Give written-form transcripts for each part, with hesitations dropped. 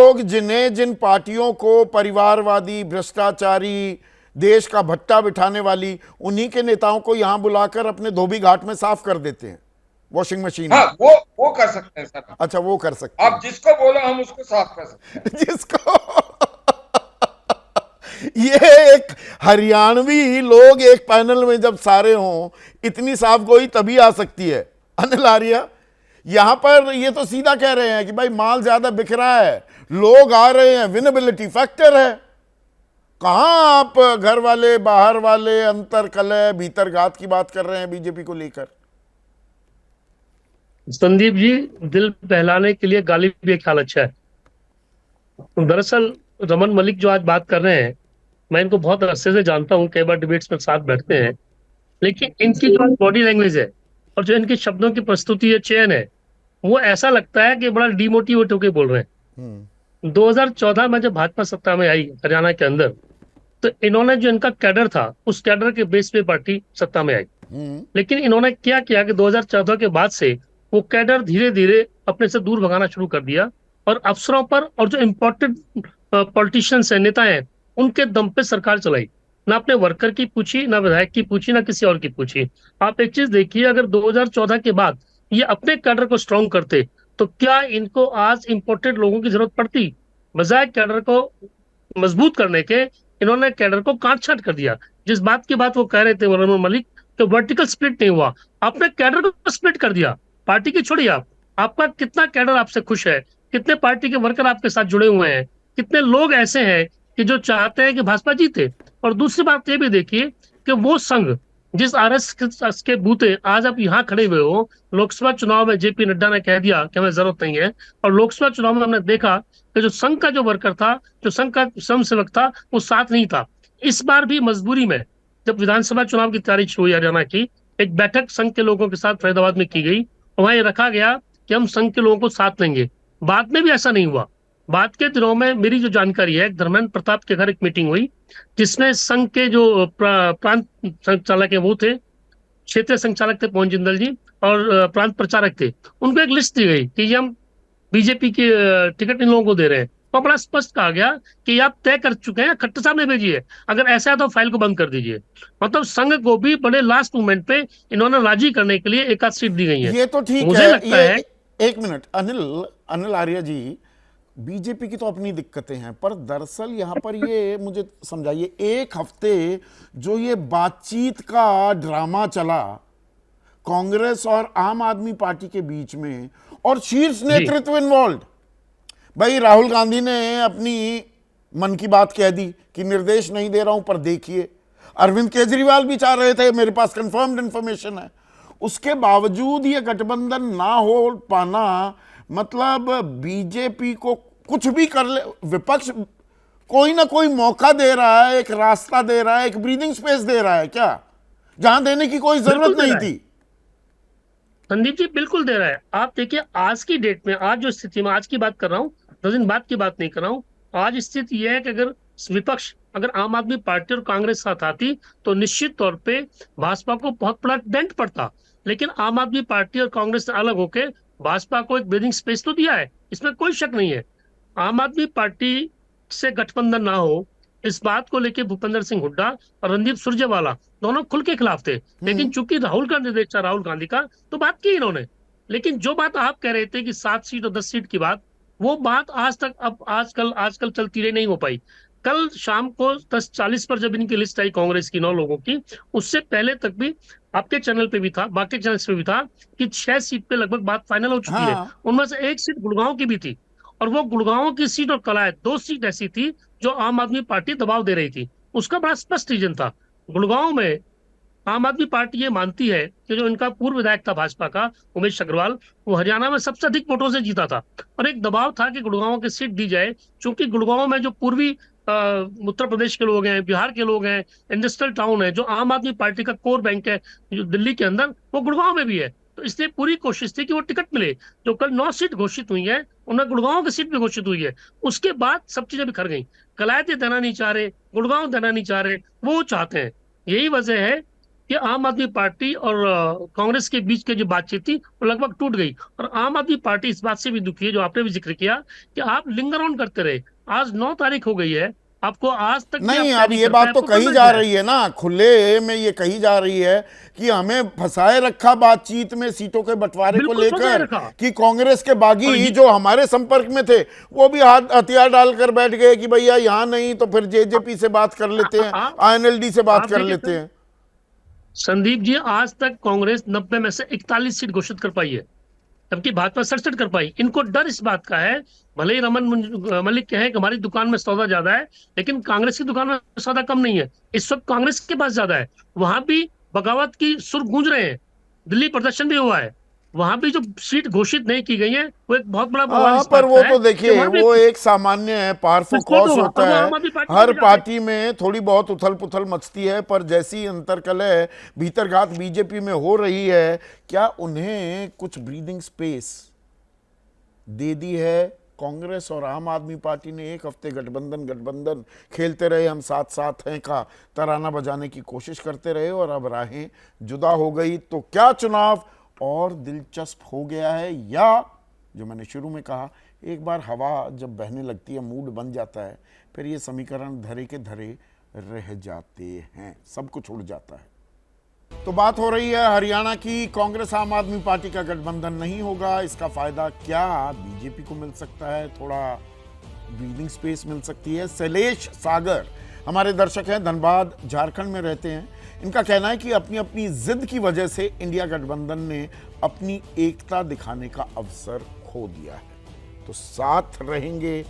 लोग जिन पार्टियों को परिवारवादी, भ्रष्टाचारी, देश का भट्टा बिठाने वाली, उन्हीं के नेताओं को यहां बुलाकर अपने धोबी घाट में साफ कर देते हैं वॉशिंग मशीन हाँ, में। वो कर सकते हैं सर। अच्छा, वो कर सकते आप हैं। जिसको बोलो हम उसको साफ कर सकते हैं। जिसको ये एक हरियाणवी लोग एक पैनल में जब सारे हों, इतनी साफ गोई तभी आ सकती है। अनिल आर्य यहां पर ये तो सीधा कह रहे हैं कि भाई माल ज्यादा बिक रहा है, लोग आ रहे हैं, विनेबिलिटी फैक्टर है। कहां आप घर वाले बाहर वाले, अंतर कलह भीतर घात की बात कर रहे हैं बीजेपी को लेकर? संदीप जी, दिल बहलाने के लिए गाली भी एक ख्याल अच्छा है। दरअसल रमन मलिक जो आज बात कर रहे हैं, मैं इनको बहुत अरसे से जानता हूँ, कई बार डिबेट्स में साथ बैठते हैं, लेकिन इनकी जो बॉडी लैंग्वेज है और जो इनके शब्दों की प्रस्तुति है, चयन है, वो ऐसा लगता है कि बड़ा डिमोटिवेट होकर बोल रहे हैं। 2014 में जब भाजपा सत्ता में आई हरियाणा के अंदर, तो इन्होंने जो इनका कैडर था, उस कैडर के बेस पे पार्टी सत्ता में आई। लेकिन इन्होंने क्या किया कि 2014 के बाद से वो कैडर धीरे धीरे अपने से दूर भगाना शुरू कर दिया, और अफसरों पर और जो इम्पोर्टेंट पॉलिटिशियंस है, नेता हैं, उनके दम पे सरकार चलाई। ना अपने वर्कर की पूछी, ना विधायक की पूछी, ना किसी और की पूछी। आप एक चीज देखिए, अगर 2014 के बाद ये अपने कैडर को स्ट्रॉन्ग करते, तो क्या इनको आज इम्पोर्टेड लोगों की जरूरत पड़ती? बजाय कैडर को मजबूत करने के, इन्होंने कैडर को काट छाट कर दिया। जिस बात की बात वो कह रहे थे रमन मलिक, तो वर्टिकल स्प्लिट नहीं हुआ, आपने कैडर को स्प्लिट कर दिया। पार्टी की छोड़िए, आप आपका कितना कैडर आपसे खुश है, कितने पार्टी के वर्कर आपके साथ जुड़े हुए हैं, कितने लोग ऐसे हैं कि जो चाहते हैं कि भाजपा जीते। और दूसरी बात ये भी देखिए कि वो संघ जिस आरएसएस के बूते आज आप यहाँ खड़े हुए हो, लोकसभा चुनाव में जेपी नड्डा ने कह दिया कि हमें जरूरत नहीं है, और लोकसभा चुनाव में हमने देखा कि जो संघ का जो वर्कर था, जो संघ का स्वयंसेवक था, वो साथ नहीं था। इस बार भी मजबूरी में, जब विधानसभा चुनाव की तैयारी शुरू हुई हरियाणा की, एक बैठक संघ के लोगों के साथ फरीदाबाद में की गई, और वहां ये रखा गया कि हम संघ के लोगों को साथ लेंगे। बाद में भी ऐसा नहीं हुआ। बाद के दिनों में मेरी जो जानकारी है, धर्मेंद्र प्रताप के घर एक मीटिंग हुई, जिसमें संघ के जो प्रांत संचालक है वो थे, क्षेत्रीय संचालक थे पवन जिंदल जी, और प्रांत प्रचारक थे। उनको एक लिस्ट दी गई कि ये हम बीजेपी की टिकट इन लोगों को दे रहे हैं। तो बड़ा स्पष्ट कहा गया कि ये आप तय कर चुके हैं, खट्टर साहब ने भेजी है, अगर ऐसा है तो फाइल को बंद कर दीजिए। मतलब संघ को भी बड़े लास्ट मोमेंट पे इन्होंने राजी करने के लिए एक आध सीट दी गई है। ये तो ठीक मुझे है। लगता ये है, एक मिनट, अनिल अनिल आर्य जी, बीजेपी की तो अपनी दिक्कतें हैं, पर दरअसल यहां पर ये मुझे समझाइए, एक हफ्ते जो ये बातचीत का ड्रामा चला कांग्रेस और आम आदमी पार्टी के बीच में, और शीर्ष जी नेतृत्व इन्वॉल्व, भाई राहुल गांधी ने अपनी मन की बात कह दी कि निर्देश नहीं दे रहा हूं, पर देखिए अरविंद केजरीवाल भी चाह रहे थे, मेरे पास कंफर्म्ड इंफॉर्मेशन है। उसके बावजूद ये गठबंधन ना हो पाना, मतलब बीजेपी को कुछ भी कर ले, विपक्ष कोई ना कोई मौका दे रहा है, एक रास्ता दे रहा है, एक ब्रीदिंग स्पेस दे रहा है क्या, जहां देने की कोई बिल्कुल जरूरत दे नहीं रहा है थी? संदीप जी, बिल्कुल दे रहा है। आप देखिए आज की डेट में, आज जो स्थिति में, आज की बात कर रहा हूँ, 2 दिन बाद की बात नहीं कर रहा हूँ। आज स्थिति यह है कि अगर विपक्ष, अगर आम आदमी पार्टी और कांग्रेस साथ आती, तो निश्चित तौर पे भाजपा को बहुत बड़ा डेंट पड़ता। लेकिन आम आदमी पार्टी और कांग्रेस से अलग होकर भाजपा को एक ब्रीदिंग स्पेस तो दिया है, इसमें कोई शक नहीं है। आम आदमी पार्टी से गठबंधन ना हो, इस बात को लेकर भूपेंद्र सिंह हुड्डा और रणदीप सुरजेवाला दोनों खुल के खिलाफ थे। लेकिन चूंकि राहुल का निर्देश था, राहुल गांधी का, तो बात की इन्होंने। लेकिन जो बात आप कह रहे थे कि 7 सीट और 10 सीट की बात, वो बात आज तक, अब आजकल आजकल चलती रही, नहीं हो पाई। कल शाम को 10:40 पर जब इनकी लिस्ट आई कांग्रेस की 9 लोगों की, उससे पहले तक भी आपके चैनल पे भी था, बाकी चैनल्स पे भी था, कि 6 सीट पे लगभग बात फाइनल हो चुकी है। हाँ, उनमें से एक सीट गुड़गांव की भी थी, और वो गुड़गांव की सीट और कलाए 2 सीट ऐसी थी जो आम आदमी पार्टी दबाव दे रही थी। उसका बड़ा स्पष्ट रीजन था। गुड़गांव में आम आदमी पार्टी ये मानती है कि जो इनका पूर्व विधायक था भाजपा का, उमेश अग्रवाल, वो हरियाणा में सबसे अधिक वोटों से जीता था, और एक दबाव था कि गुड़गांव की सीट दी जाए, क्योंकि गुड़गांव में जो पूर्वी उत्तर प्रदेश के लोग हैं, बिहार के लोग हैं, इंडस्ट्रियल टाउन है, जो आम आदमी पार्टी का कोर बैंक है जो दिल्ली के अंदर, वो गुड़गांव में भी है। तो इसलिए पूरी कोशिश थी कि वो टिकट मिले। जो कल 9 सीट घोषित हुई है, उनमें गुड़गांव की सीट भी घोषित हुई है। उसके बाद सब चीजें बिखर गई। कलायते देना नहीं चाह रहे, गुड़गांव देना नहीं चाह रहे, वो चाहते हैं। यही वजह है कि आम आदमी पार्टी और कांग्रेस के बीच की जो बातचीत थी वो लगभग टूट गई। और आम आदमी पार्टी इस बात से भी दुखी है, जो आपने भी जिक्र किया, कि आप लिंगर ऑन करते रहे। आज 9 तारीख हो गई है, आपको आज तक भी नहीं, आप अब तैयारी ये कर बात पाए, तो आपको कही करना जा क्या है? रही है ना, खुले में ये कही जा रही है कि हमें फंसाए रखा बातचीत में सीटों के बंटवारे को बिल्कुल फंसाए लेकर, रखा। कि कांग्रेस के और बागी जो हमारे संपर्क में थे वो भी हाथ हथियार डालकर बैठ गए कि भैया यहां नहीं तो फिर जेजेपी से बात कर लेते हैं, आप आईएनएलडी से बात आप कर देखिए लेते हैं। संदीप जी, आज तक कांग्रेस 90 में से 41 सीट घोषित कर पाई है, जबकि भाजपा 67 कर पाई। इनको डर इस बात का है, भले ही रमन मलिक कहे कि हमारी दुकान में सौदा ज्यादा है, लेकिन कांग्रेस की दुकान में सौदा कम नहीं है। इस वक्त कांग्रेस के पास ज्यादा है। वहां भी बगावत की सुर गूंज रहे हैं, दिल्ली प्रदर्शन भी हुआ है, वहां भी जो सीट घोषित नहीं की गई है वो एक बहुत बड़ा बवाल हाँ, इस पर बात वो का है तो कि देखिए वहां भी वो एक सामान्य है, पार फॉर विस्फोट कॉस होगा होता और वो है। आम आदमी पार्टी हर को भी जाके पार्टी में थोड़ी बहुत उथल पुथल मचती है, पर जैसी अंतर्कलह भीतरघात बीजेपी में हो रही है, क्या उन्हें कुछ ब्रीदिंग स्पेस दे दी है कांग्रेस और आम आदमी पार्टी ने? एक हफ्ते गठबंधन गठबंधन खेलते रहे, हम साथ साथ हैं का तराना बजाने की कोशिश करते रहे, और अब राहें जुदा हो गई। तो क्या चुनाव और दिलचस्प हो गया है, या जो मैंने शुरू में कहा, एक बार हवा जब बहने लगती है, मूड बन जाता है, फिर ये समीकरण धरे के धरे रह जाते हैं, सब कुछ उड़ जाता है। तो बात हो रही है हरियाणा की, कांग्रेस आम आदमी पार्टी का गठबंधन नहीं होगा, इसका फायदा क्या बीजेपी को मिल सकता है? थोड़ा ब्रीदिंग स्पेस मिल सकती है। शैलेश सागर हमारे दर्शक हैं, धनबाद झारखंड में रहते हैं। इनका कहना है कि अपनी अपनी जिद की वजह से इंडिया गठबंधन ने अपनी एकता दिखाने का अवसर खो दिया है। तो साथ रहेंगे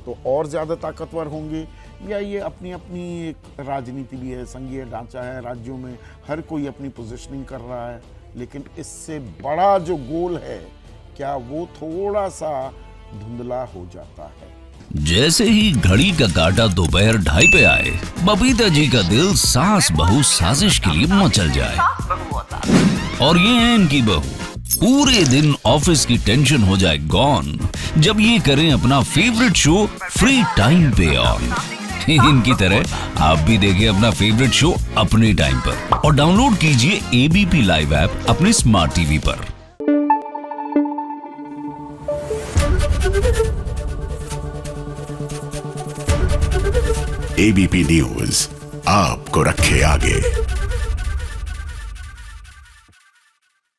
तो और ज्यादा ताकतवर होंगे, या ये अपनी अपनी एक राजनीति भी है, संघीय ढांचा है, राज्यों में हर कोई अपनी पोजीशनिंग कर रहा है, लेकिन इससे बड़ा जो गोल है क्या वो थोड़ा सा धुंधला हो जाता है? जैसे ही घड़ी का काटा दोपहर 2:30 पे आए, बबीता जी का दिल सास बहू साजिश के लिए मचल जाए। और ये है इनकी बहू, पूरे दिन ऑफिस की टेंशन हो जाए गॉन जब ये करें अपना फेवरेट शो फ्री टाइम पे ऑन। इनकी तरह आप भी देखिए अपना फेवरेट शो अपने टाइम पर और डाउनलोड कीजिए एबीपी लाइव ऐप अपने स्मार्ट टीवी पर। एबीपी न्यूज आपको रखे आगे।